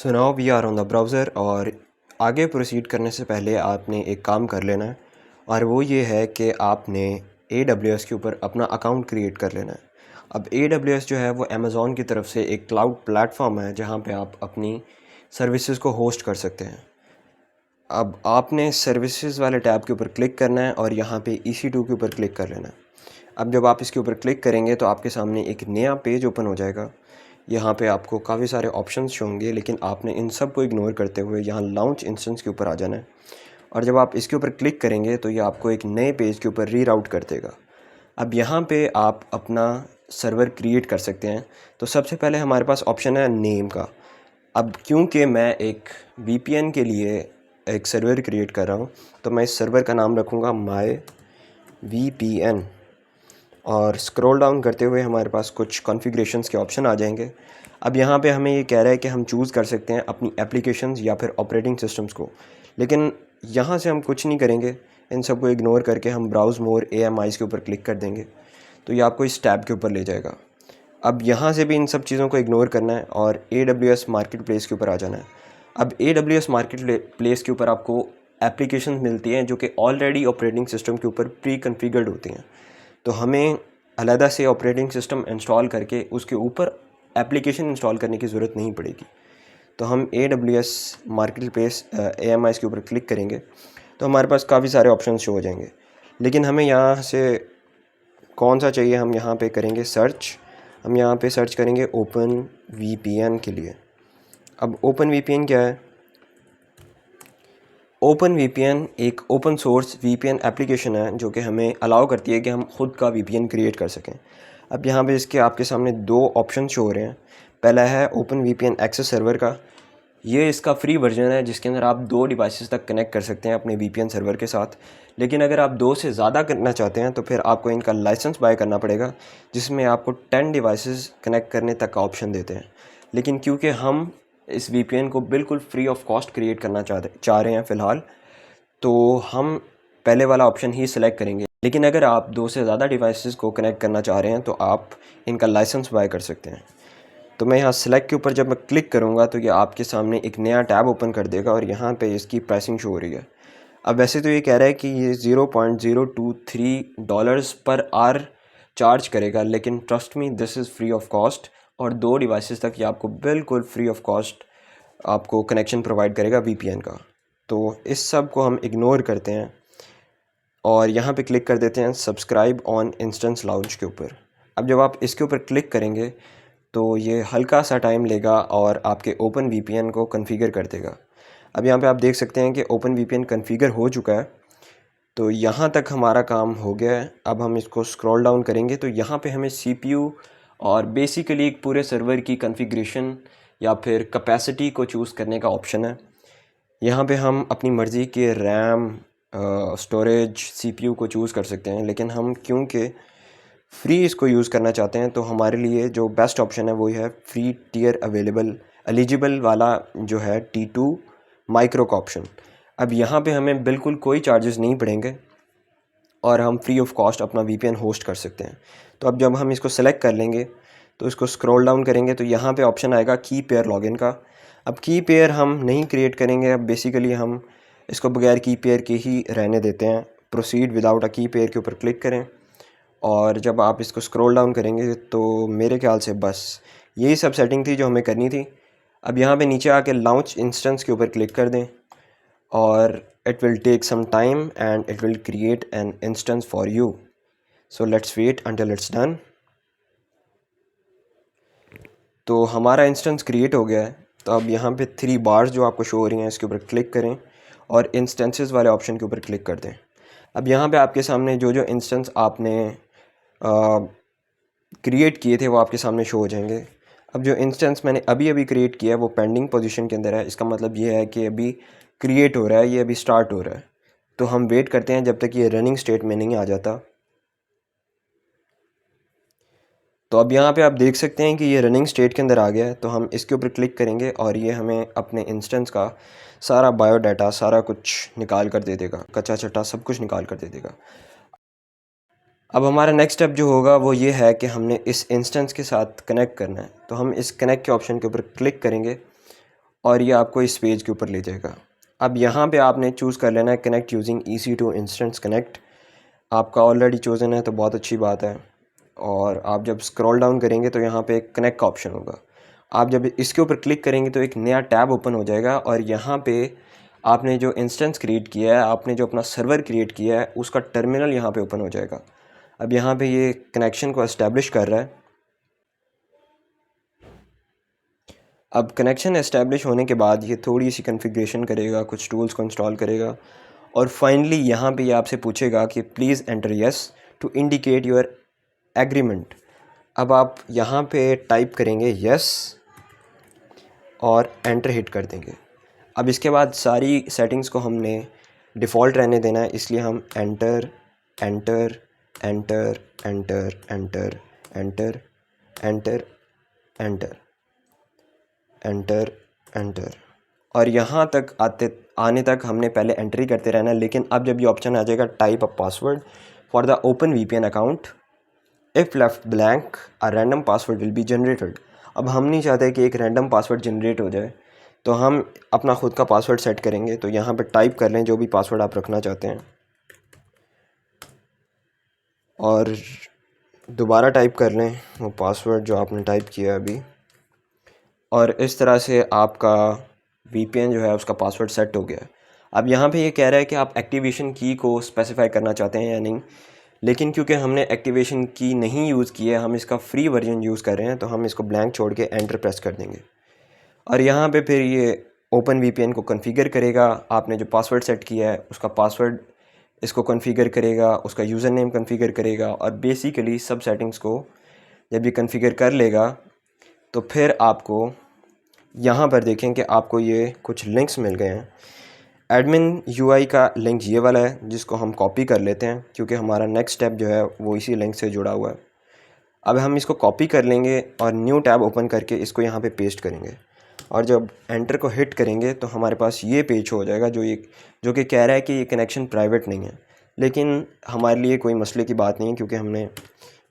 So now we are on the browser और आगे proceed करने से पहले आपने एक काम कर लेना है और वो ये है कि आपने AWS के ऊपर अपना अकाउंट क्रिएट कर लेना है। अब AWS जो है वो अमेज़ॉन की तरफ से एक क्लाउड प्लेटफॉर्म है जहाँ पे आप अपनी सर्विसेज को होस्ट कर सकते हैं। अब आपने सर्विसेज वाले टैब के ऊपर क्लिक करना है और यहाँ पे EC2 के ऊपर क्लिक कर लेना है। अब जब आप इसके ऊपर क्लिक करेंगे तो आपके सामने एक नया पेज ओपन हो जाएगा। यहाँ पे आपको काफ़ी सारे ऑप्शंस शो होंगे, लेकिन आपने इन सब को इग्नोर करते हुए यहाँ लॉन्च इंस्टेंस के ऊपर आ जाना है और जब आप इसके ऊपर क्लिक करेंगे तो ये आपको एक नए पेज के ऊपर रीराउट कर देगा। अब यहाँ पे आप अपना सर्वर क्रिएट कर सकते हैं। तो सबसे पहले हमारे पास ऑप्शन है नेम का। अब क्योंकि मैं एक VPN के लिए एक सर्वर क्रिएट कर रहा हूँ तो मैं इस सर्वर का नाम रखूँगा माई VPN और स्क्रॉल डाउन करते हुए हमारे पास कुछ कॉन्फ़िगरेशंस के ऑप्शन आ जाएंगे। अब यहाँ पे हमें ये कह रहा है कि हम चूज़ कर सकते हैं अपनी एप्लीकेशंस या फिर ऑपरेटिंग सिस्टम्स को, लेकिन यहाँ से हम कुछ नहीं करेंगे। इन सब को इग्नोर करके हम ब्राउज़ मोर AMIs के ऊपर क्लिक कर देंगे तो ये आपको इस टैब के ऊपर ले जाएगा। अब यहाँ से भी इन सब चीज़ों को इग्नोर करना है और AWS मार्केट प्लेस के ऊपर आ जाना है। अब AWS मार्केट प्लेस के ऊपर आपको एप्लीकेशन मिलती हैं जो कि ऑलरेडी ऑपरेटिंग सिस्टम के ऊपर प्री कन्फिगर्ड होती हैं, तो हमें अलहदा से ऑपरेटिंग सिस्टम इंस्टॉल करके उसके ऊपर एप्लीकेशन इंस्टॉल करने की ज़रूरत नहीं पड़ेगी। तो हम AWS मार्केट प्लेस AMIs के ऊपर क्लिक करेंगे तो हमारे पास काफ़ी सारे ऑप्शन शो हो जाएंगे, लेकिन हमें यहाँ से कौन सा चाहिए हम यहाँ पे करेंगे सर्च। हम यहाँ पे सर्च करेंगे ओपन VPN के लिए। अब ओपन VPN क्या है? ओपन VPN एक ओपन सोर्स VPN एप्लीकेशन है जो कि हमें अलाउ करती है कि हम ख़ुद का VPN क्रिएट कर सकें। अब यहाँ पे इसके आपके सामने दो ऑप्शन शो हो रहे हैं। पहला है ओपन VPN एक्सेस सर्वर का। ये इसका फ्री वर्जन है जिसके अंदर आप 2 डिवाइसेस तक कनेक्ट कर सकते हैं अपने VPN सर्वर के साथ, लेकिन अगर आप 2 से ज़्यादा करना चाहते हैं तो फिर आपको इनका लाइसेंस बाय करना पड़ेगा जिसमें आपको 10 डिवाइसेस कनेक्ट करने तक का ऑप्शन देते हैं। लेकिन क्योंकि हम इस VPN को बिल्कुल फ्री ऑफ कॉस्ट क्रिएट करना चाह रहे हैं फ़िलहाल, तो हम पहले वाला ऑप्शन ही सिलेक्ट करेंगे। लेकिन अगर आप 2 से ज़्यादा डिवाइसेस को कनेक्ट करना चाह रहे हैं तो आप इनका लाइसेंस बाय कर सकते हैं। तो मैं यहाँ सिलेक्ट के ऊपर जब मैं क्लिक करूँगा तो ये आपके सामने एक नया टैब ओपन कर देगा और यहाँ पे इसकी प्राइसिंग शो हो रही है। अब वैसे तो ये कह रहा है कि ये $0.023 पर आवर चार्ज करेगा, लेकिन trust me this is free of cost और 2 डिवाइसेस तक ये आपको बिल्कुल फ्री ऑफ कॉस्ट आपको कनेक्शन प्रोवाइड करेगा VPN का। तो इस सब को हम इग्नोर करते हैं और यहाँ पे क्लिक कर देते हैं सब्सक्राइब ऑन इंस्टेंस लाउंज के ऊपर। अब जब आप इसके ऊपर क्लिक करेंगे तो ये हल्का सा टाइम लेगा और आपके ओपन VPN को कॉन्फ़िगर कर देगा। अब यहाँ पे आप देख सकते हैं कि ओपन VPN कॉन्फ़िगर हो चुका है। तो यहाँ तक हमारा काम हो गया है। अब हम इसको स्क्रॉल डाउन करेंगे तो यहाँ पे हमें CPU और बेसिकली एक पूरे सर्वर की कॉन्फ़िगरेशन या फिर कैपेसिटी को चूज़ करने का ऑप्शन है। यहाँ पे हम अपनी मर्ज़ी के रैम स्टोरेज CPU को चूज़ कर सकते हैं, लेकिन हम क्योंकि फ्री इसको यूज़ करना चाहते हैं तो हमारे लिए जो बेस्ट ऑप्शन है वो है फ्री टियर एलिजिबल वाला जो है T2 माइक्रो का ऑप्शन। अब यहाँ पे हमें बिल्कुल कोई चार्जेस नहीं पड़ेंगे और हम फ्री ऑफ कॉस्ट अपना VPN होस्ट कर सकते हैं। तो अब जब हम इसको सेलेक्ट कर लेंगे तो इसको स्क्रॉल डाउन करेंगे तो यहाँ पे ऑप्शन आएगा की पेयर लॉगिन का। अब की पेयर हम नहीं क्रिएट करेंगे, अब बेसिकली हम इसको बगैर की पेयर के ही रहने देते हैं। प्रोसीड विदाउट अ की पेयर के ऊपर क्लिक करें और जब आप इसको स्क्रॉल डाउन करेंगे तो मेरे ख्याल से बस यही सब सेटिंग थी जो हमें करनी थी। अब यहाँ पे नीचे आके लॉन्च इंस्टेंस के ऊपर क्लिक कर दें और it will take some time and it will create an instance for you. So let's wait until it's done. तो हमारा इंस्टेंस क्रिएट हो गया है। तो अब यहाँ पे 3 बार्स जो आपको शो हो रही हैं इसके ऊपर क्लिक करें और इंस्टेंसेस वाले ऑप्शन के ऊपर क्लिक कर दें। अब यहाँ पे आपके सामने जो जो इंस्टेंस आपने क्रिएट किए थे वो आपके सामने शो हो जाएंगे। अब जो इंस्टेंस मैंने अभी अभी क्रिएट किया है वो पेंडिंग पोजीशन के अंदर है। इसका मतलब ये है कि अभी क्रिएट हो रहा है, ये अभी स्टार्ट हो रहा है। तो हम वेट करते हैं जब तक ये रनिंग स्टेट में नहीं आ जाता। तो अब यहाँ पे आप देख सकते हैं कि ये रनिंग स्टेट के अंदर आ गया है। तो हम इसके ऊपर क्लिक करेंगे और ये हमें अपने इंस्टेंस का सारा बायोडाटा सारा कुछ निकाल कर दे देगा, कच्चा चट्टा सब कुछ निकाल कर दे देगा। अब हमारा नेक्स्ट स्टेप जो होगा वो ये है कि हमने इस इंस्टेंस के साथ कनेक्ट करना है। तो हम इस कनेक्ट के ऑप्शन के ऊपर क्लिक करेंगे और ये आपको इस पेज के ऊपर ले जाएगा। अब यहाँ पे आपने चूज़ कर लेना है connect using EC2 instance connect. आपका ऑलरेडी चोज़न है तो बहुत अच्छी बात है। और आप जब स्क्रॉल डाउन करेंगे तो यहाँ पे कनेक्ट का ऑप्शन होगा। आप जब इसके ऊपर क्लिक करेंगे तो एक नया टैब ओपन हो जाएगा और यहाँ पे आपने जो इंस्टेंस क्रिएट किया है, आपने जो अपना सर्वर क्रिएट किया है, उसका टर्मिनल यहाँ पे ओपन हो जाएगा। अब यहाँ पे ये कनेक्शन को एस्टेब्लिश कर रहा है। अब कनेक्शन एस्टेब्लिश होने के बाद ये थोड़ी सी कॉन्फ़िगरेशन करेगा, कुछ टूल्स को इंस्टॉल करेगा और फाइनली यहाँ पे ये आपसे पूछेगा कि please enter yes to indicate your agreement. अब आप यहाँ पे टाइप करेंगे यस और एंटर हिट कर देंगे। अब इसके बाद सारी सेटिंग्स को हमने डिफ़ॉल्ट रहने देना है, इसलिए हम enter enter enter enter enter enter enter enter enter enter और यहाँ तक आने तक हमने पहले एंट्री करते रहना है। लेकिन अब जब ये ऑप्शन आ जाएगा type a password for the open VPN account, if left blank a random password will be generated. अब हम नहीं चाहते कि एक रैंडम पासवर्ड जनरेट हो जाए, तो हम अपना ख़ुद का पासवर्ड सेट करेंगे। तो यहाँ पर टाइप कर लें जो भी पासवर्ड आप रखना चाहते हैं और दोबारा टाइप कर लें वो पासवर्ड जो आपने टाइप किया अभी, और इस तरह से आपका VPN जो है उसका पासवर्ड सेट हो गया। अब यहाँ पे ये कह रहा है कि आप एक्टिवेशन की को स्पेसिफाई करना चाहते हैं या नहीं, लेकिन क्योंकि हमने एक्टिवेशन की नहीं यूज़ की है, हम इसका फ्री वर्जन यूज़ कर रहे हैं, तो हम इसको ब्लैंक छोड़ के एंटर प्रेस कर देंगे। और यहाँ पे फिर ये ओपन VPN को कॉन्फ़िगर करेगा। आपने जो पासवर्ड सेट किया है उसका पासवर्ड इसको कॉन्फ़िगर करेगा, उसका यूज़र नेम कॉन्फ़िगर करेगा और बेसिकली सब सेटिंग्स को जब ये कॉन्फ़िगर कर लेगा तो फिर आपको यहाँ पर देखें कि आपको ये कुछ लिंक्स मिल गए हैं। एडमिन UI का लिंक ये वाला है जिसको हम कॉपी कर लेते हैं क्योंकि हमारा नेक्स्ट स्टेप जो है वो इसी लिंक से जुड़ा हुआ है। अब हम इसको कॉपी कर लेंगे और न्यू टैब ओपन करके इसको यहाँ पे पेस्ट करेंगे और जब एंटर को हिट करेंगे तो हमारे पास ये पेज हो जाएगा जो कि कह रहा है कि ये कनेक्शन प्राइवेट नहीं है। लेकिन हमारे लिए कोई मसले की बात नहीं है क्योंकि हमने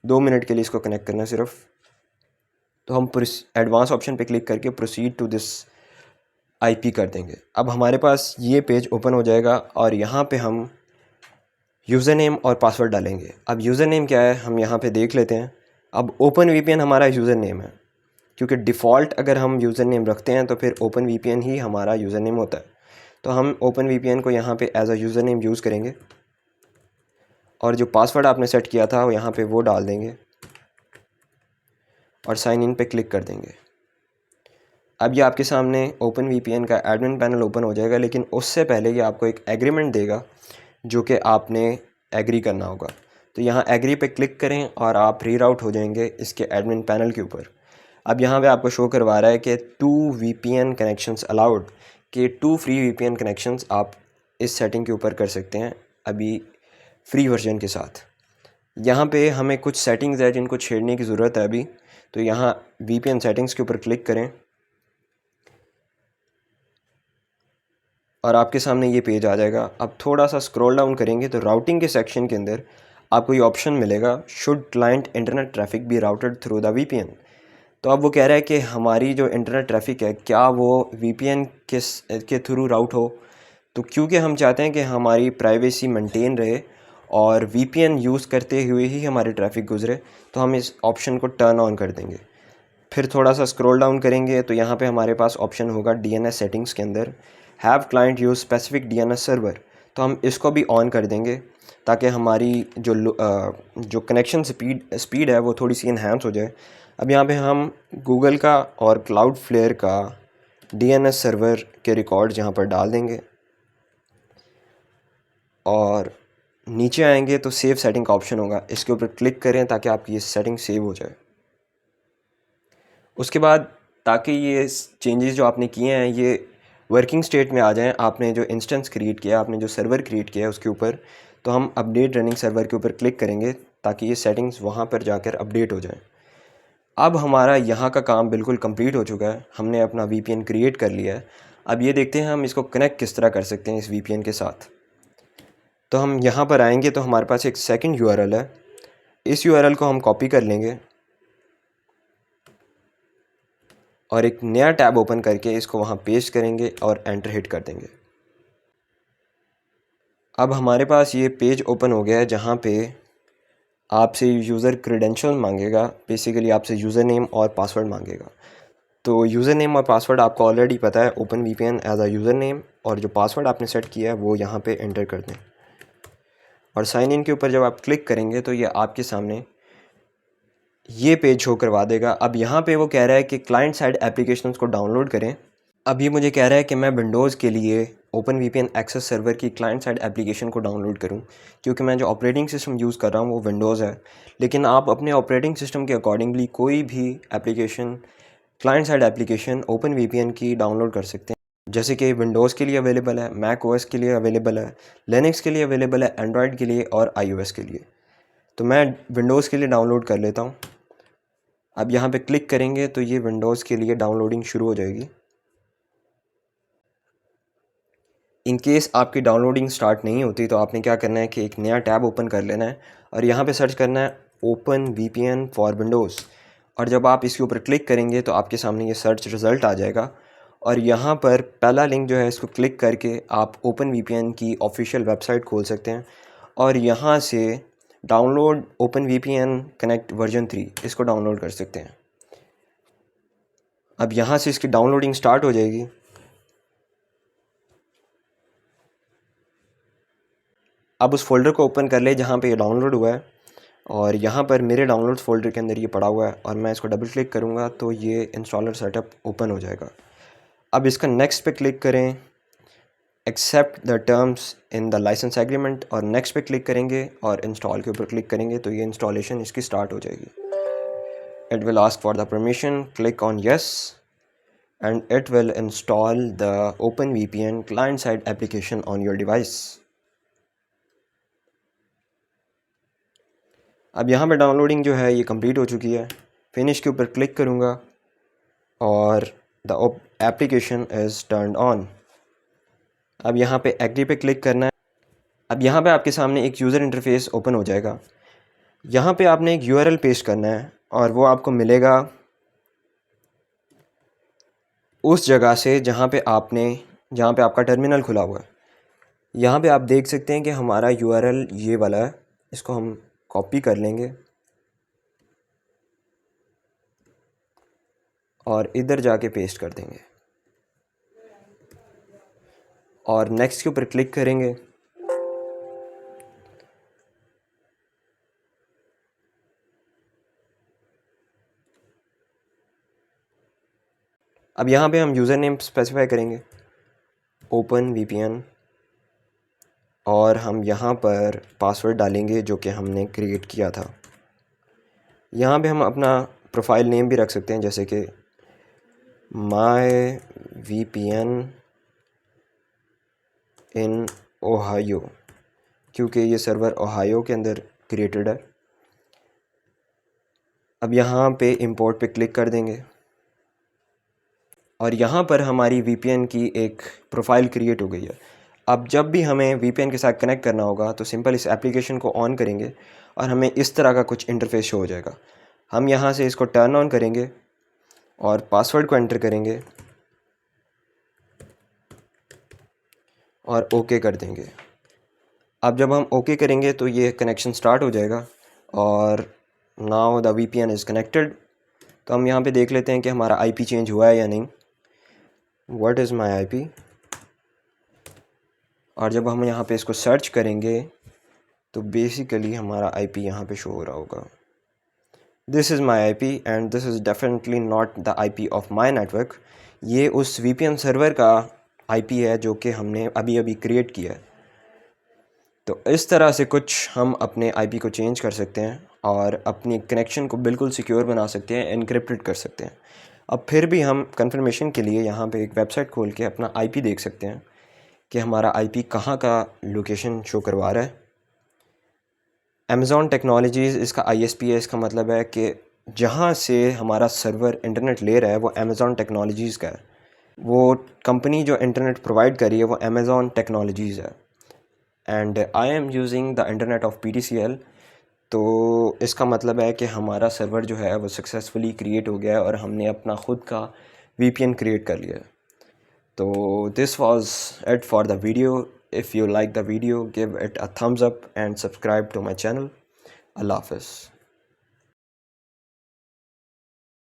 2 मिनट के लिए इसको कनेक्ट करना है सिर्फ। तो हम एडवांस ऑप्शन पे क्लिक करके प्रोसीड टू दिस IP कर देंगे। अब हमारे पास ये पेज ओपन हो जाएगा और यहाँ पे हम यूज़र नेम और पासवर्ड डालेंगे। अब यूज़र नेम क्या है हम यहाँ पे देख लेते हैं। अब ओपन VPN हमारा यूज़र नेम है क्योंकि डिफ़ॉल्ट अगर हम यूज़र नेम रखते हैं तो फिर ओपन VPN ही हमारा यूज़र नेम होता है। तो हम ओपन VPN को यहाँ पे as a user name use करेंगे और जो पासवर्ड आपने सेट किया था वो यहाँ पे वो डाल देंगे और साइन इन पे क्लिक कर देंगे। अब ये आपके सामने ओपन VPN का एडमिन पैनल ओपन हो जाएगा, लेकिन उससे पहले ये आपको एक एग्रीमेंट देगा जो कि आपने एग्री करना होगा। तो यहाँ एग्री पे क्लिक करें और आप रीराउट हो जाएंगे इसके एडमिन पैनल के ऊपर। अब यहाँ पे आपको शो करवा रहा है कि 2 VPN कनेक्शंस अलाउड, कि 2 फ्री VPN कनेक्शंस आप इस सेटिंग के ऊपर कर सकते हैं अभी फ्री वर्जन के साथ। यहाँ पे हमें कुछ सेटिंग्स है जिनको छेड़ने की ज़रूरत है अभी। तो यहाँ VPN सेटिंग्स के ऊपर क्लिक करें और आपके सामने ये पेज आ जाएगा। अब थोड़ा सा स्क्रॉल डाउन करेंगे तो राउटिंग के सेक्शन के अंदर आपको ये ऑप्शन मिलेगा, should client internet traffic be routed through the VPN। तो अब वो कह रहा है कि हमारी जो इंटरनेट ट्रैफिक है क्या वो VPN के थ्रू राउट हो। तो क्योंकि हम चाहते हैं कि हमारी प्राइवेसी मेंटेन रहे और VPN यूज़ करते हुए ही हमारी ट्रैफिक गुजरे, तो हम इस ऑप्शन को टर्न ऑन कर देंगे। फिर थोड़ा सा स्क्रॉल डाउन करेंगे तो यहाँ पे हमारे पास ऑप्शन होगा DNS सेटिंग्स के अंदर, have client use specific DNS server. तो हम इसको भी ऑन कर देंगे ताकि हमारी जो कनेक्शन स्पीड है वो थोड़ी सी इन्हांस हो जाए। अब यहाँ पे हम गूगल का और क्लाउडफ्लेयर का DNS सर्वर के रिकॉर्ड्स यहाँ पर डाल देंगे और नीचे आएंगे तो सेव सेटिंग का ऑप्शन होगा, इसके ऊपर क्लिक करें ताकि आपकी ये सेटिंग सेव हो जाए। उसके बाद ताकि ये चेंजेस जो आपने किए हैं ये वर्किंग स्टेट में आ जाएं, आपने जो इंस्टेंस क्रिएट किया, आपने जो सर्वर क्रिएट किया है उसके ऊपर, तो हम अपडेट रनिंग सर्वर के ऊपर क्लिक करेंगे ताकि ये सेटिंग्स वहाँ पर जाकर अपडेट हो जाएं। अब हमारा यहाँ का काम बिल्कुल कंप्लीट हो चुका है, हमने अपना VPN क्रिएट कर लिया है। अब ये देखते हैं हम इसको कनेक्ट किस तरह कर सकते हैं इस VPN के साथ। तो हम यहाँ पर आएंगे तो हमारे पास एक सेकंड URL है, इस URL को हम कॉपी कर लेंगे और एक नया टैब ओपन करके इसको वहाँ पेस्ट करेंगे और एंटर हिट कर देंगे। अब हमारे पास ये पेज ओपन हो गया है जहाँ पे आपसे यूज़र क्रेडेंशियल मांगेगा, बेसिकली आपसे यूज़र नेम और पासवर्ड मांगेगा। तो यूज़र नेम और पासवर्ड आपको ऑलरेडी पता है, open VPN as a user name, और जो पासवर्ड आपने सेट किया है वो यहाँ पे एंटर कर दें। और साइन इन के ऊपर जब आप क्लिक करेंगे तो ये आपके सामने ये पेज शो करवा देगा। अब यहाँ पे वो कह रहा है कि क्लाइंट साइड एप्लीकेशंस को डाउनलोड करें। अब ये मुझे कह रहा है कि मैं विंडोज़ के लिए ओपन वीपीएन एक्सेस सर्वर की क्लाइंट साइड एप्लीकेशन को डाउनलोड करूं, क्योंकि मैं जो ऑपरेटिंग सिस्टम यूज़ कर रहा हूं वो विंडोज़ है। लेकिन आप अपने ऑपरेटिंग सिस्टम के अकॉर्डिंगली कोई भी application, client side application open VPN की डाउनलोड कर सकते हैं। जैसे कि विंडोज़ के लिए अवेलेबल है, मैक ओएस के लिए अवेलेबल है, लिनक्स के लिए अवेलेबल है, एंड्रॉयड के लिए और iOS के लिए। तो मैं विंडोज़ के लिए डाउनलोड कर लेता हूँ। अब यहाँ पे क्लिक करेंगे तो ये विंडोज़ के लिए डाउनलोडिंग शुरू हो जाएगी। इन केस आपकी डाउनलोडिंग स्टार्ट नहीं होती तो आपने क्या करना है कि एक नया टैब ओपन कर लेना है और यहाँ पे सर्च करना है ओपन वीपीएन फॉर विंडोज़। और जब आप इसके ऊपर क्लिक करेंगे तो आपके सामने ये सर्च रिज़ल्ट आ जाएगा और यहाँ पर पहला लिंक जो है इसको क्लिक करके आप ओपन वीपीएन की ऑफिशियल वेबसाइट खोल सकते हैं और यहाँ से download open VPN connect version 3 इसको डाउनलोड कर सकते हैं। अब यहाँ से इसकी डाउनलोडिंग स्टार्ट हो जाएगी। अब उस फोल्डर को ओपन कर ले जहाँ पे ये डाउनलोड हुआ है और यहाँ पर मेरे डाउनलोड्स फोल्डर के अंदर ये पड़ा हुआ है और मैं इसको डबल क्लिक करूँगा तो ये इंस्टॉलर सेटअप ओपन हो जाएगा। अब इसका नेक्स्ट पे क्लिक करें, accept the terms in the license agreement, और नेक्स्ट पे क्लिक करेंगे और इंस्टॉल के ऊपर क्लिक करेंगे तो ये इंस्टॉलेशन इसकी स्टार्ट हो जाएगी। It will ask for the permission, click on yes and it will install the open VPN client side application on your device. अब यहाँ पे डाउनलोडिंग जो है ये कंप्लीट हो चुकी है। फिनिश के ऊपर क्लिक करूँगा और the application is turned on. अब यहाँ पे एग्री पे क्लिक करना है। अब यहाँ पे आपके सामने एक यूज़र इंटरफेस ओपन हो जाएगा। यहाँ पे आपने एक यूआरएल पेस्ट करना है और वो आपको मिलेगा उस जगह से जहाँ पे आपका टर्मिनल खुला हुआ है। यहाँ पे आप देख सकते हैं कि हमारा यूआरएल ये वाला है। इसको हम कॉपी कर लेंगे और इधर जाके पेस्ट कर देंगे और नेक्स्ट के ऊपर क्लिक करेंगे। अब यहाँ पे हम यूज़र नेम स्पेसिफाई करेंगे ओपन वीपीएन और हम यहाँ पर पासवर्ड डालेंगे जो कि हमने क्रिएट किया था। यहाँ पे हम अपना प्रोफाइल नेम भी रख सकते हैं जैसे कि माय वीपीएन इन ओहायो, क्योंकि ये सर्वर ओहायो के अंदर क्रिएटेड है। अब यहाँ पे इंपोर्ट पे क्लिक कर देंगे और यहाँ पर हमारी वीपीएन की एक प्रोफाइल क्रिएट हो गई है। अब जब भी हमें वीपीएन के साथ कनेक्ट करना होगा तो सिंपल इस एप्लीकेशन को ऑन करेंगे और हमें इस तरह का कुछ इंटरफेस शो हो जाएगा। हम यहाँ से इसको टर्न ऑन करेंगे और पासवर्ड को एंटर करेंगे और ओके कर देंगे। अब जब हम ओके करेंगे तो ये कनेक्शन स्टार्ट हो जाएगा और now the VPN is connected. तो हम यहाँ पे देख लेते हैं कि हमारा आईपी चेंज हुआ है या नहीं। व्हाट इज़ माय आईपी, और जब हम यहाँ पे इसको सर्च करेंगे तो बेसिकली हमारा आईपी यहाँ पे शो हो रहा होगा। This is my IP and this is definitely not the IP of my network. ये उस वीपीएन सर्वर का आईपी है जो कि हमने अभी अभी क्रिएट किया है। तो इस तरह से कुछ हम अपने आईपी को चेंज कर सकते हैं और अपनी कनेक्शन को बिल्कुल सिक्योर बना सकते हैं, एनक्रिप्टेड कर सकते हैं। अब फिर भी हम कंफर्मेशन के लिए यहाँ पे एक वेबसाइट खोल के अपना आईपी देख सकते हैं कि हमारा आईपी कहाँ का लोकेशन शो करवा रहा है। अमेज़ॉन टेक्नोलॉजीज़ इसका आईएसपी है। इसका मतलब है कि जहाँ से हमारा सर्वर इंटरनेट ले रहा है वो अमेज़ॉन टेक्नोलॉजीज़ का है। वो कंपनी जो इंटरनेट प्रोवाइड कर रही है वो अमेज़ॉन टेक्नोलॉजीज़ है and I am using the internet of PTCL। तो इसका मतलब है कि हमारा सर्वर जो है वो सक्सेसफुली क्रिएट हो गया है और हमने अपना ख़ुद का VPN क्रिएट कर लिया है। तो this was it for the video. If you like the video give it a thumbs up and subscribe to my channel. अल्लाह हाफ़िज़।